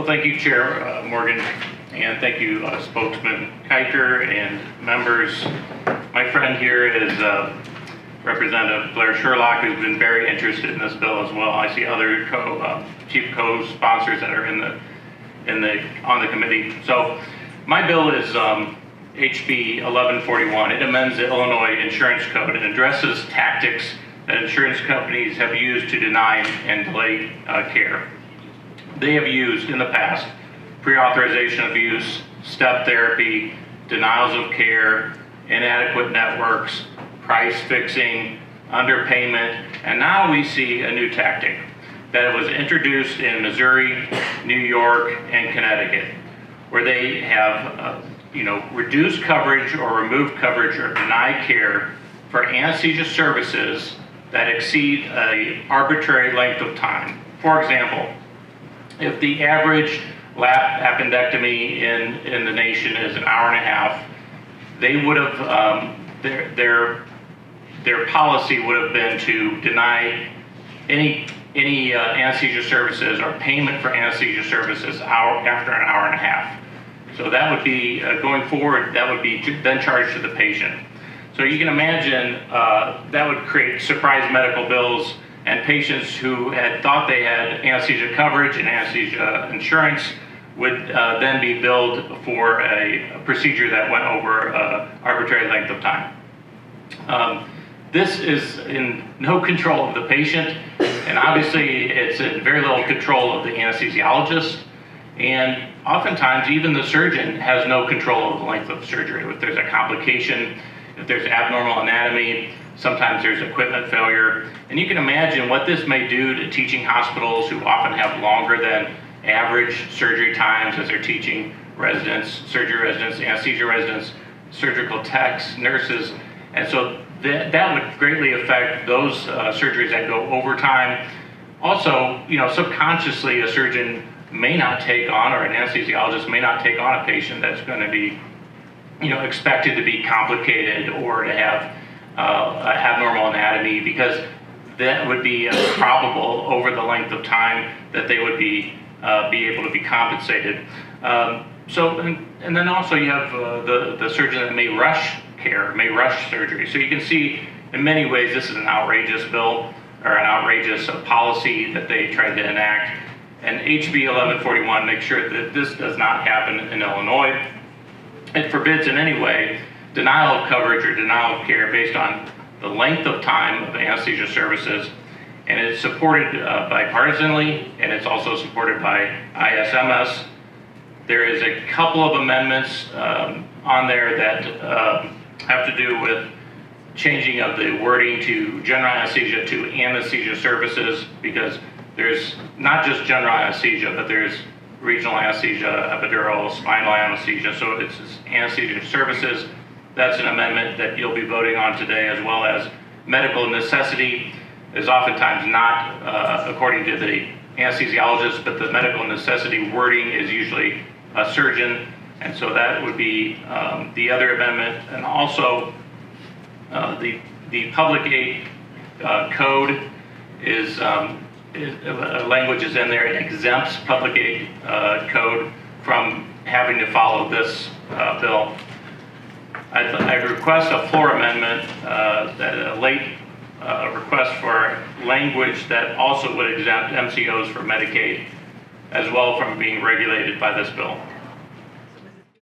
Well, thank you, Chair Morgan, and thank you, Spokesman Kiker and members. My friend here is Representative Blair Sherlock, who's been very interested in this bill as well. I see other chief co-sponsors that are on the committee. So my bill is HB 1141. It amends the Illinois Insurance Code and addresses tactics that insurance companies have used to deny and delay care. They have used in the past pre-authorization of use, step therapy, denials of care, inadequate networks, price fixing, underpayment, and now we see a new tactic that was introduced in Missouri, New York, and Connecticut, where they have reduced coverage or removed coverage or denied care for anesthesia services that exceed an arbitrary length of time. For example, if the average lap appendectomy in the nation is an hour and a half, they would have their policy would have been to deny any anesthesia services or payment for anesthesia services after an hour and a half. So that would be going forward. That would be then charged to the patient. So you can imagine that would create surprise medical bills, and patients who had thought they had anesthesia coverage and anesthesia insurance would then be billed for a procedure that went over arbitrary length of time. This is in no control of the patient, and obviously it's in very little control of the anesthesiologist, and oftentimes even the surgeon has no control of the length of surgery. If there's a complication, if there's abnormal anatomy, sometimes there's equipment failure, and you can imagine what this may do to teaching hospitals who often have longer than average surgery times as they're teaching residents, surgery residents, anesthesia residents, surgical techs, nurses, and so that would greatly affect those surgeries that go overtime. Also, subconsciously a surgeon may not take on, or an anesthesiologist may not take on a patient that's going to be, expected to be complicated or to have abnormal anatomy, because that would be probable over the length of time that they would be able to be compensated. And then also you have the surgeon that may rush care, may rush surgery. So you can see in many ways this is an outrageous bill, or an outrageous policy that they tried to enact. And HB 1141 makes sure that this does not happen in Illinois. It forbids in any way denial of coverage or denial of care based on the length of time of anesthesia services, and it's supported bipartisanly, and it's also supported by ISMS. There is a couple of amendments on there that have to do with changing of the wording to general anesthesia to anesthesia services, because there's not just general anesthesia, but there's regional anesthesia, epidural, spinal anesthesia, so it's anesthesia services. That's an amendment that you'll be voting on today, as well as medical necessity is oftentimes not according to the anesthesiologist, but the medical necessity wording is usually a surgeon, and so that would be the other amendment. And also the public aid code is language is in there. It exempts public aid code from having to follow this bill. I request a floor amendment, a late request for language that also would exempt MCOs for Medicaid as well from being regulated by this bill.